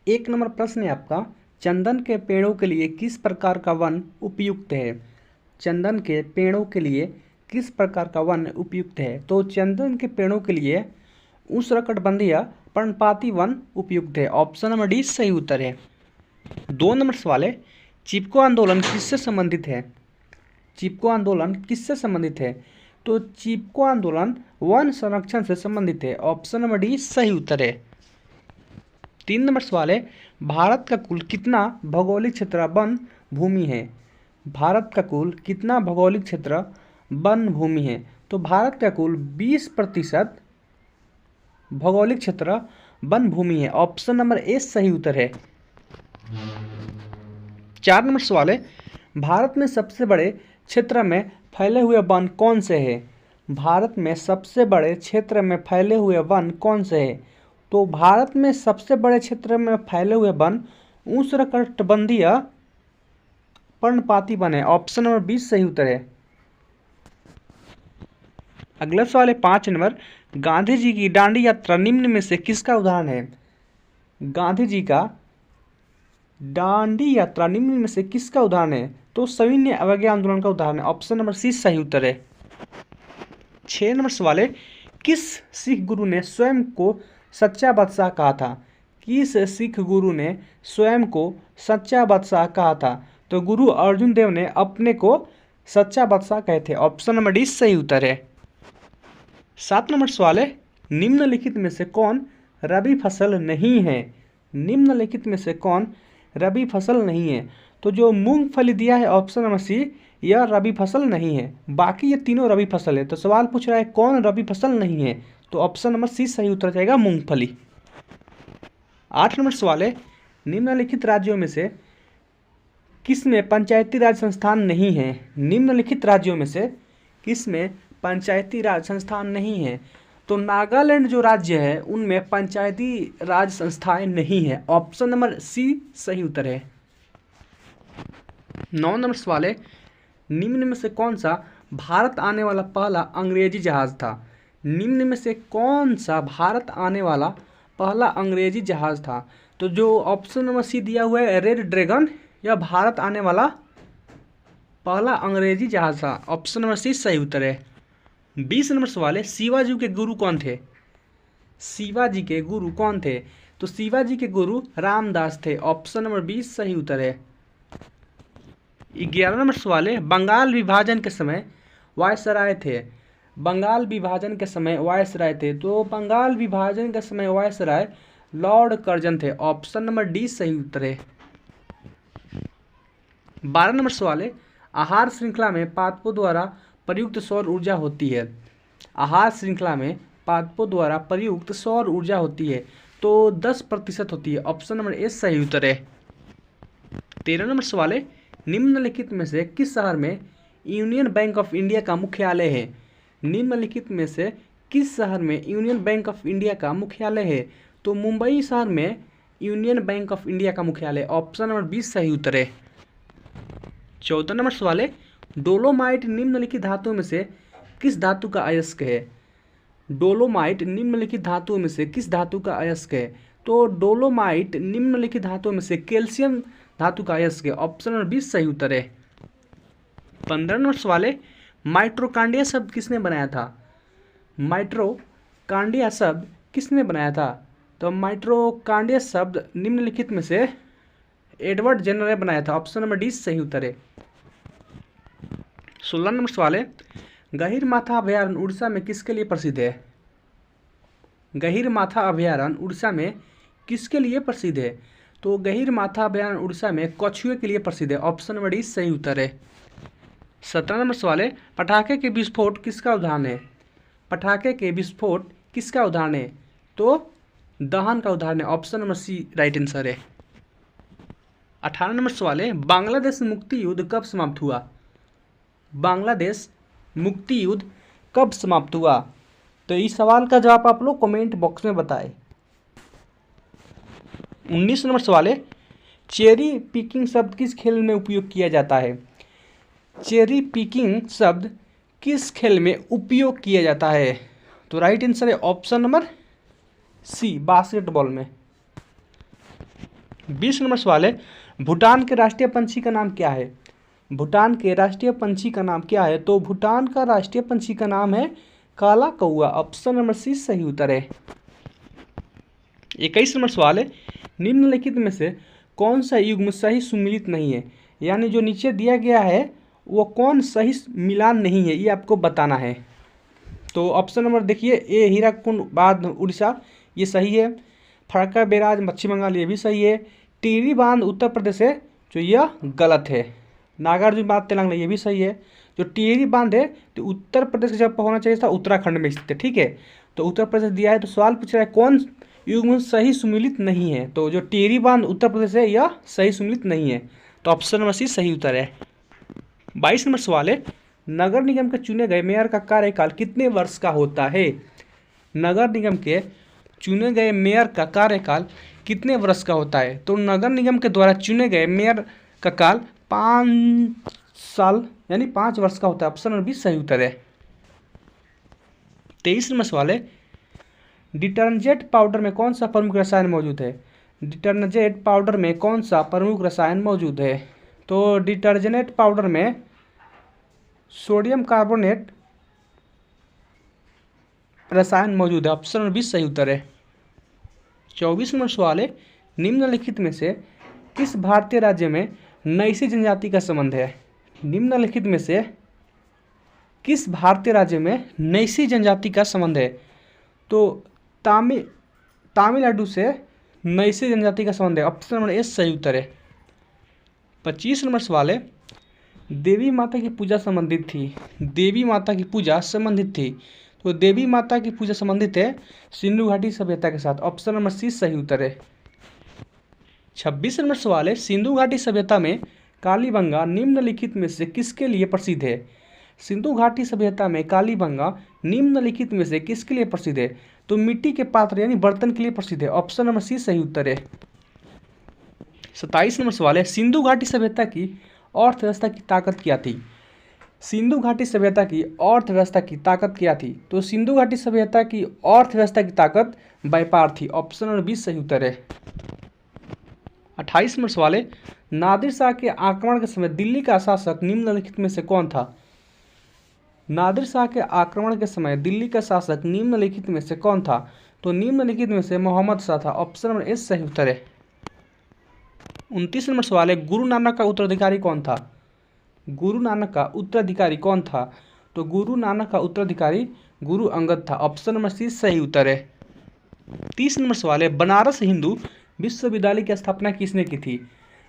एक नंबर प्रश्न है आपका, चंदन के पेड़ों के लिए किस प्रकार का वन उपयुक्त है। चंदन के पेड़ों के लिए किस प्रकार का वन उपयुक्त है। तो चंदन के पेड़ों के लिए उष्णकटिबंधीय पर्णपाती वन उपयुक्त है। ऑप्शन नंबर डी सही उत्तर है। 2 नंबर सवाल है, चिपको आंदोलन किससे संबंधित है। चिपको आंदोलन किससे संबंधित है। तो चिपको आंदोलन वन संरक्षण से संबंधित है। ऑप्शन नंबर डी सही उत्तर है। 3 नंबर सवाल है, भारत का कुल कितना भौगोलिक क्षेत्र वन भूमि है। भारत का कुल कितना भौगोलिक क्षेत्र वन भूमि है। तो भारत का कुल 20% भौगोलिक क्षेत्र वन भूमि है। ऑप्शन नंबर ए सही उत्तर है। 4 नंबर सवाल है, भारत में सबसे बड़े क्षेत्र में फैले हुए वन कौन से हैं। भारत में सबसे बड़े क्षेत्र में फैले हुए वन कौन से हैं। तो भारत में सबसे बड़े क्षेत्र में फैले हुए वन उष्णकटिबंधीय पर्णपाती वन है। ऑप्शन नंबर 20 सही उत्तर है। अगला सवाल है 5 नंबर, गांधी जी की दांडी यात्रा निम्न में से किसका उदाहरण है। गांधी जी का दांडी यात्रा निम्न में से किसका उदाहरण है। तो सविनय अवज्ञा आंदोलन का उदाहरण है। ऑप्शन नंबर सी सही उत्तर है। 6 नंबर सवाल है, किस सिख गुरु ने स्वयं को सच्चा बादशाह कहा था। किस सिख गुरु ने स्वयं को सच्चा बादशाह कहा था। तो गुरु अर्जुन देव ने अपने को सच्चा बादशाह कहे थे। ऑप्शन नंबर डी सही उत्तर है। 7 नंबर सवाल है, निम्नलिखित में से कौन रबी फसल नहीं है। निम्नलिखित में से कौन रबी फसल नहीं है। तो जो मूंगफली दिया है ऑप्शन नंबर सी, यह रबी फसल नहीं है। बाकी ये तीनों रबी फसल है। तो सवाल पूछ रहा है कौन रबी फसल नहीं है। तो ऑप्शन नंबर सी सही उत्तर जाएगा, मूंगफली। 8 नंबर सवाल है, निम्नलिखित राज्यों में से किसमें पंचायती राज संस्थान नहीं है। निम्नलिखित राज्यों में से किसमें पंचायती राज संस्थान नहीं है। तो नागालैंड जो राज्य है उनमें पंचायती राज संस्थाएं नहीं है। ऑप्शन नंबर सी सही उत्तर है। 9 नंबर सवाल है, निम्न में से कौन सा भारत आने वाला पहला अंग्रेजी जहाज था। निम्न में से कौन सा भारत आने वाला पहला अंग्रेजी जहाज था। तो जो ऑप्शन नंबर सी दिया हुआ है रेड ड्रैगन, यह भारत आने वाला पहला अंग्रेजी जहाज था। ऑप्शन नंबर सी सही उत्तर है। 20 नंबर सवाल है, शिवाजी के गुरु कौन थे। शिवाजी के गुरु कौन थे। तो शिवाजी के गुरु रामदास थे। ऑप्शन नंबर 20 सही उत्तर है। 11 नंबर सवाल है, बंगाल विभाजन के समय वायसराय थे। बंगाल विभाजन के समय वायसराय थे। तो बंगाल विभाजन के समय वायसराय लॉर्ड कर्जन थे। ऑप्शन नंबर डी सही उत्तर है। 12 नंबर सवाल है, आहार श्रृंखला में पादपों द्वारा प्रयुक्त सौर ऊर्जा होती है। आहार श्रृंखला में पादपों द्वारा प्रयुक्त सौर ऊर्जा होती है। तो 10% होती है। ऑप्शन नंबर ए सही उत्तर है। 13 नंबर सवाल है, निम्नलिखित में से किस शहर में यूनियन बैंक ऑफ इंडिया का मुख्यालय है। निम्नलिखित में से किस शहर में यूनियन बैंक ऑफ इंडिया का मुख्यालय है। तो मुंबई शहर में यूनियन बैंक ऑफ इंडिया का मुख्यालय। ऑप्शन नंबर 20 सही उत्तर है। 14 नंबर सवाल है, डोलोमाइट निम्नलिखित धातुओं में से किस धातु का अयस्क है। डोलोमाइट निम्नलिखित धातुओं में से किस धातु का अयस्क है। तो डोलोमाइट निम्नलिखित धातुओं में से कैल्शियम धातु का अयस्क है। ऑप्शन नंबर 20 सही उत्तर है। 15 नंबर सवाल है, माइट्रोकांडिया शब्द किसने बनाया था। माइट्रोकांडिया शब्द किसने बनाया था। तो माइट्रोकांडिया शब्द निम्नलिखित में से एडवर्ड जेनर ने बनाया था। ऑप्शन नंबर डी सही उत्तर है। 16 नंबर सवाल है, गहीरमाथा अभयारण्य उड़ीसा में किसके लिए प्रसिद्ध है। गहीरमाथा अभयारण्य उड़ीसा में किसके लिए प्रसिद्ध है। तो गहीरमाथा अभयारण्य उड़ीसा में कछुए के लिए प्रसिद्ध है। ऑप्शन नंबर डी सही उत्तर है। 17 नंबर सवाल है, पटाखे के विस्फोट किसका उदाहरण है। पटाखे के विस्फोट किसका उदाहरण है। तो दहन का उदाहरण है। Option number C right answer है। 18 नंबर सवाल है, बांग्लादेश मुक्ति युद्ध कब समाप्त हुआ। बांग्लादेश मुक्ति युद्ध कब समाप्त हुआ। तो इस सवाल का जवाब आप लोग कमेंट बॉक्स में बताएं। 19 नंबर सवाल है, चेरी पिकिंग शब्द किस खेल में उपयोग किया जाता है। चेरी पिकिंग शब्द किस खेल में उपयोग किया जाता है। तो राइट आंसर है ऑप्शन नंबर सी बास्केटबॉल में। 20 नंबर सवाल है, भूटान के राष्ट्रीय पंछी का नाम क्या है? भूटान के राष्ट्रीय पंछी का नाम क्या है? तो भूटान का राष्ट्रीय पंछी का नाम है काला कौआ। ऑप्शन नंबर सी सही उत्तर है। 21 नंबर सवाल है, निम्नलिखित में से कौन सा युग्म सही सुमिलित नहीं है? यानी जो नीचे दिया गया है वो कौन सही मिलान नहीं है, ये आपको बताना है। तो ऑप्शन नंबर देखिए, ए हीराकुंड बांध उड़ीसा, ये सही है। फरक्का बैराज पश्चिम बंगाल, ये भी सही है। टिहरी बांध उत्तर प्रदेश है, जो यह गलत है। नागार्जुन बांध तेलंगाना, ये भी सही है। जो टिहरी बांध है तो उत्तर प्रदेश की जगह पर होना चाहिए था, उत्तराखंड में स्थित है, ठीक है। तो उत्तर प्रदेश दिया है, तो सवाल पूछ रहा है कौन युग्म सही सुमिलित नहीं है? तो जो टिहरी बांध उत्तर प्रदेश है यह सही सुमिलित नहीं है। तो ऑप्शन नंबर सी सही उत्तर है। 22 नंबर सवाल है, नगर निगम के चुने गए मेयर का कार्यकाल कितने वर्ष का होता है? नगर निगम के चुने गए मेयर का कार्यकाल कितने वर्ष का होता है? तो नगर निगम के द्वारा चुने गए मेयर का काल 5 साल यानी 5 वर्ष का होता है। ऑप्शन नंबर बी सही उत्तर है। 23 नंबर सवाल है, डिटर्जेंट पाउडर में कौन सा प्रमुख रसायन मौजूद है? डिटर्जेंट पाउडर में कौन सा प्रमुख रसायन मौजूद है? तो डिटर्जेंट पाउडर में सोडियम कार्बोनेट रसायन मौजूद है। ऑप्शन नंबर 20 सही उत्तर है। 24 नंबर सवाल है, निम्नलिखित में से किस भारतीय राज्य में नैसी जनजाति का संबंध है? निम्नलिखित में से किस भारतीय राज्य में नैसी जनजाति का संबंध है? तो तमिलनाडु से नैसी जनजाति का संबंध है। ऑप्शन नंबर ए सही उत्तर है। 25 नंबर सवाल है, देवी माता की पूजा संबंधित थी। देवी माता की पूजा संबंधित थी, तो देवी माता की पूजा संबंधित है सिंधु घाटी सभ्यता के साथ। ऑप्शन नंबर सी सही उत्तर है। 26 नंबर सवाल है, सिंधु घाटी सभ्यता में कालीबंगा निम्नलिखित में से किसके लिए प्रसिद्ध है? सिंधु घाटी सभ्यता में कालीबंगा निम्नलिखित में से किसके लिए प्रसिद्ध है? तो मिट्टी के पात्र यानी बर्तन के लिए प्रसिद्ध है। ऑप्शन नंबर सी सही उत्तर है। 27 नंबर सवाल है, सिंधु घाटी सभ्यता की अर्थव्यवस्था की ताकत क्या थी? सिंधु घाटी सभ्यता की अर्थव्यवस्था की ताकत क्या थी? तो सिंधु घाटी सभ्यता की अर्थव्यवस्था की ताकत व्यापार थी। ऑप्शन नंबर 20 सही उत्तर है। 28 नंबर सवाल है, नादिर शाह के आक्रमण के समय दिल्ली का शासक निम्नलिखित में से कौन था? नादिर शाह के आक्रमण के समय दिल्ली का शासक निम्नलिखित में से कौन था? तो निम्नलिखित में से मोहम्मद शाह था। ऑप्शन नंबर ए सही उत्तर है। 29 नंबर सवाल है, गुरु नानक का उत्तराधिकारी कौन था? गुरु नानक का उत्तराधिकारी कौन था? तो गुरु नानक का उत्तराधिकारी गुरु अंगद था। ऑप्शन नंबर सी सही उत्तर है। 30 नंबर सवाल है, बनारस हिंदू विश्वविद्यालय की स्थापना किसने की थी?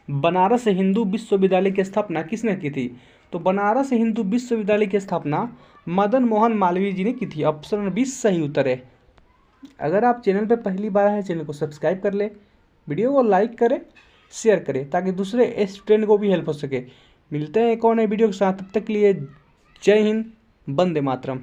बनारस हिंदू विश्वविद्यालय की स्थापना किसने की थी? तो बनारस हिंदू विश्वविद्यालय की स्थापना मदन मोहन मालवीय जी ने की थी। ऑप्शन नंबर 20 सही उत्तर है। अगर आप चैनल पर पहली बार हैं, चैनल को सब्सक्राइब कर ले, वीडियो को लाइक करें, शेयर करें, ताकि दूसरे स्टूडेंट को भी हेल्प हो सके। मिलते हैं एक और नए वीडियो के साथ, तब तक के लिए जय हिंद, वंदे मातरम।